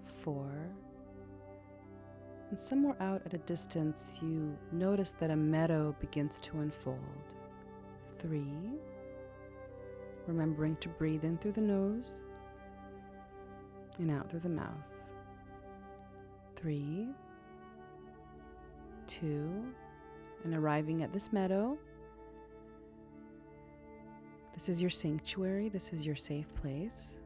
4, and somewhere out at a distance you notice that a meadow begins to unfold. 3, remembering to breathe in through the nose and out through the mouth. 3, 2, and arriving at this meadow, This is your sanctuary. This is your safe place.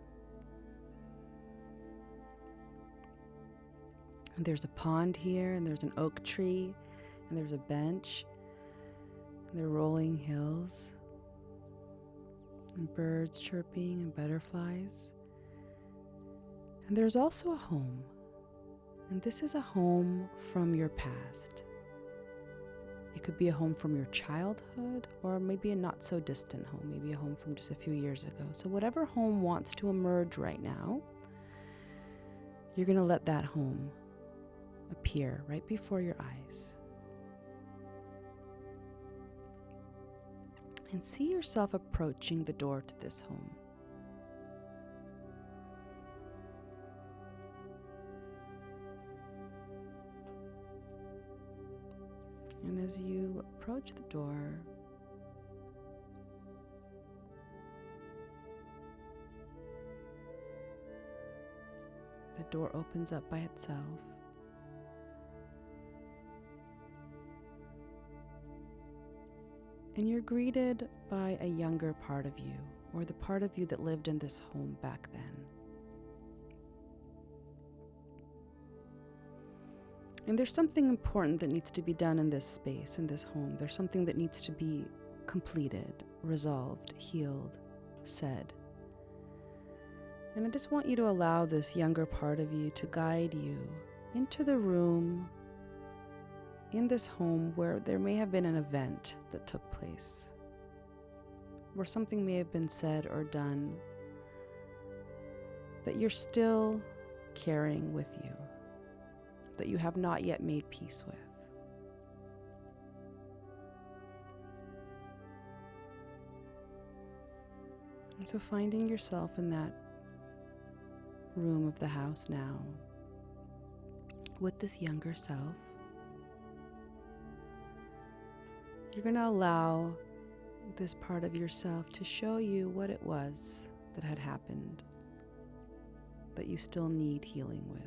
And there's a pond here, and there's an oak tree, and there's a bench. And there are rolling hills, and birds chirping, and butterflies. And there's also a home. And this is a home from your past. It could be a home from your childhood, or maybe a not so distant home, maybe a home from just a few years ago. So whatever home wants to emerge right now, you're going to let that home appear right before your eyes. And see yourself approaching the door to this home. And as you approach the door, the door opens up by itself. And you're greeted by a younger part of you, or the part of you that lived in this home back then. And there's something important that needs to be done in this space, in this home. There's something that needs to be completed, resolved, healed, said. And I just want you to allow this younger part of you to guide you into the room in this home where there may have been an event that took place, where something may have been said or done that you're still carrying with you, that you have not yet made peace with. And so finding yourself in that room of the house now with this younger self, you're going to allow this part of yourself to show you what it was that had happened that you still need healing with.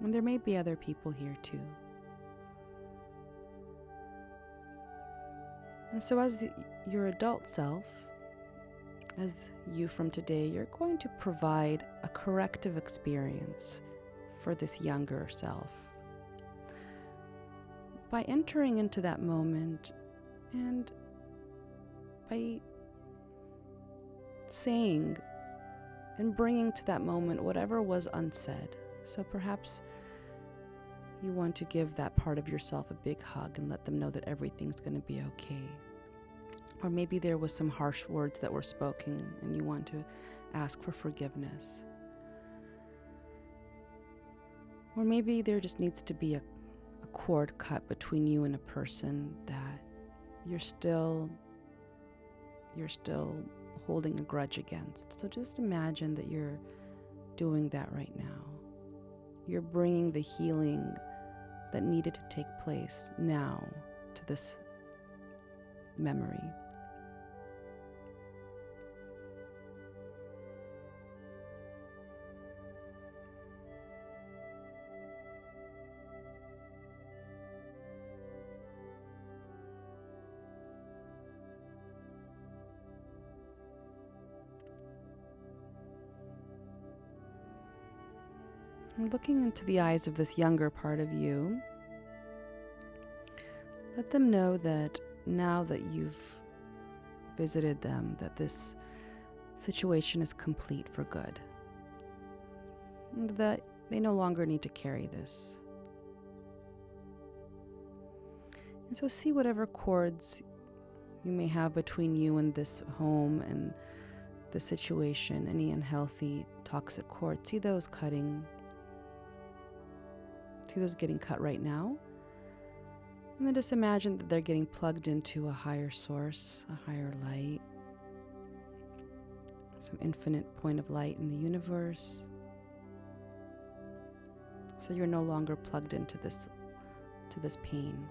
And there may be other people here too. And so as your adult self, as you from today, you're going to provide a corrective experience for this younger self by entering into that moment and by saying and bringing to that moment whatever was unsaid. So perhaps you want to give that part of yourself a big hug and let them know that everything's going to be okay. Or maybe there was some harsh words that were spoken and you want to ask for forgiveness. Or maybe there just needs to be a cord cut between you and a person that you're still holding a grudge against. So just imagine that you're doing that right now. You're bringing the healing that needed to take place now to this memory. And looking into the eyes of this younger part of you, let them know that now that you've visited them, that this situation is complete for good. And that they no longer need to carry this. And so see whatever cords you may have between you and this home and the situation, any unhealthy, toxic cords, see those cutting. See those getting cut right now. And then just imagine that they're getting plugged into a higher source, a higher light, some infinite point of light in the universe. So you're no longer plugged into this pain.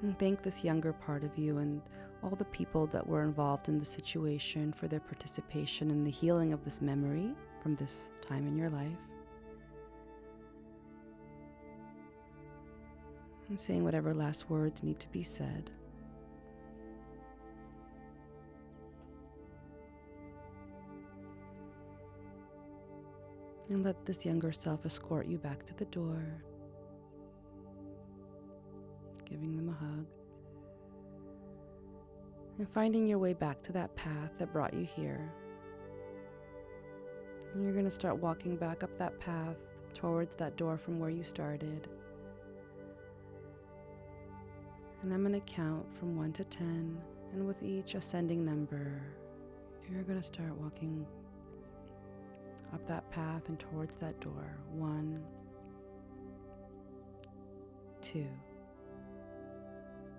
And thank this younger part of you and all the people that were involved in the situation for their participation in the healing of this memory from this time in your life. And saying whatever last words need to be said. And let this younger self escort you back to the door, giving them a hug, and finding your way back to that path that brought you here. And you're going to start walking back up that path towards that door from where you started. And I'm going to count from 1 to 10, and with each ascending number, you're going to start walking up that path and towards that door. 1, 2.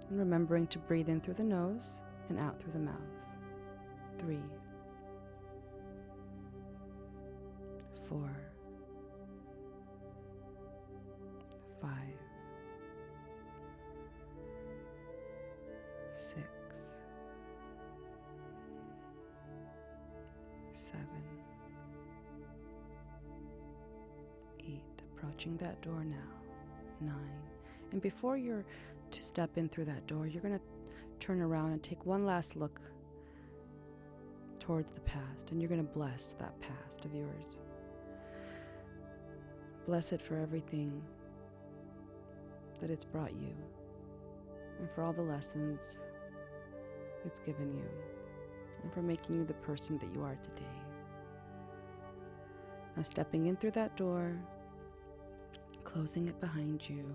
And remembering to breathe in through the nose and out through the mouth. 3, 4, 5, 6, 7, 8. Approaching that door now. 9. And before you're to step in through that door, you're going to turn around and take one last look towards the past, and you're going to bless that past of yours. Bless it for everything that it's brought you, and for all the lessons it's given you, and for making you the person that you are today. Now stepping in through that door, closing it behind you,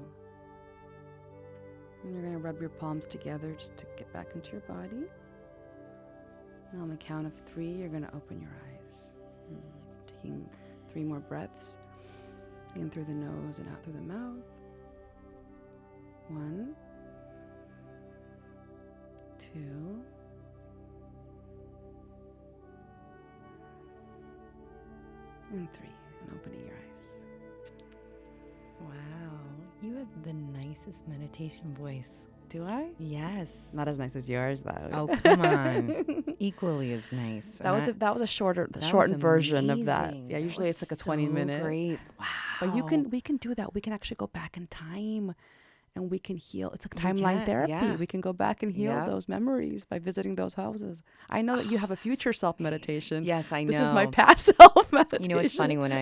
and you're going to rub your palms together just to get back into your body. And on the count of 3, you're going to open your eyes. Taking 3 more breaths, in through the nose and out through the mouth. 1, 2, and 3, and opening your eyes. Wow, you have the nicest meditation voice. Do I? Yes. Not as nice as yours, though. Oh, come on. Equally as nice. That was a shortened was version of that. amazing. Yeah, That usually was it's like a so 20-minute. Great. Wow. But we can do that. We can actually go back in time, and we can heal. It's like We timeline can, therapy. yeah. We can go back and heal Yep. those memories by visiting those houses. I know that you have a future self meditation. Yes, I know. This is my past self meditation. You know, it's funny when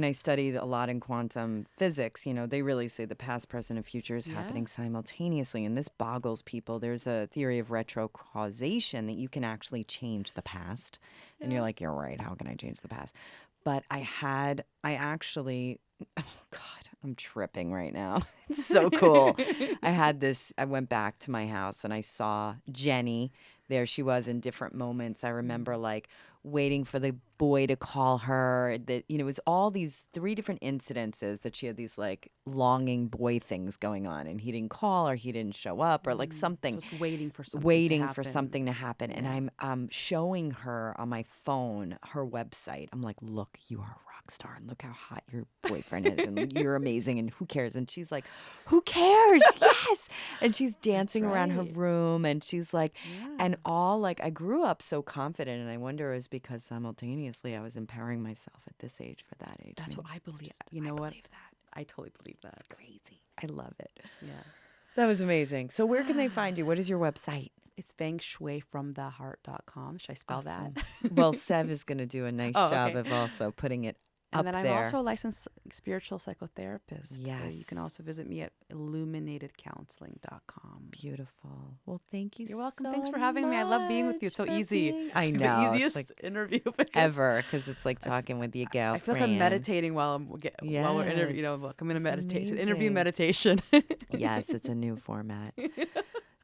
I studied a lot in quantum physics, they really say the past, present, and future is happening simultaneously. And this boggles people. There's a theory of retrocausation that you can actually change the past. And you're like, you're right. How can I change the past? But I actually, oh God, I'm tripping right now. It's so cool. I went back to my house and I saw Jenny. There she was in different moments. I remember like waiting for the boy to call her. That it was all these 3 different incidences that she had these like longing boy things going on, and he didn't call or he didn't show up or like something. So it's waiting for something. To happen. And I'm showing her on my phone her website. I'm like, look, you are a rock star, and look how hot your boyfriend is, and you're amazing, and who cares? And she's like, who cares? Yes. And she's dancing around her room, and she's like, and all like, I grew up so confident, and I wonder it was because simultaneously I was empowering myself at this age for that age. That's what I believe. You know what? I totally believe that. Crazy. I love it. Yeah. That was amazing. So where can they find you? What is your website? It's fengshuifromtheheart.com. Should I spell that? Well, Sev is going to do a nice job of also putting it And up then I'm there. also a licensed spiritual psychotherapist. So Yes. you can also visit me at illuminatedcounseling.com. Beautiful. Well, thank you. You're welcome. So Thanks for having me. I love being with you. It's so much for easy. being- It's I know. the easiest It's like interview because ever, because it's like talking with your girlfriend. I feel like I'm meditating while we're interviewing. You know, Yes. look, I'm in a meditation, Amazing. interview meditation. Yes, it's a new format.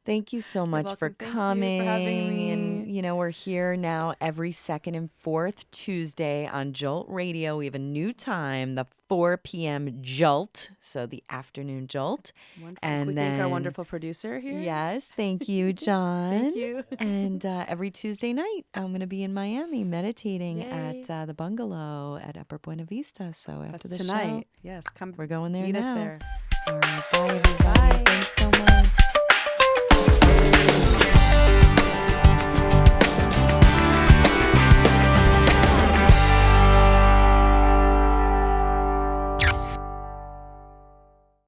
Thank you so much for welcome. Thank you for coming. having me. And, we're here now every second and fourth Tuesday on Jolt Radio. We have a new time, the 4 p.m. Jolt, so the afternoon Jolt. Wonderful. And we thank our then- wonderful producer here. Yes, thank you, John. Thank you. And every Tuesday night, I'm going to be in Miami meditating Yay. at the bungalow at Upper Buena Vista. So after That's the tonight. Yes, come show, we're going there meet now. us there. All right, bye, everybody. Bye. Thanks so much.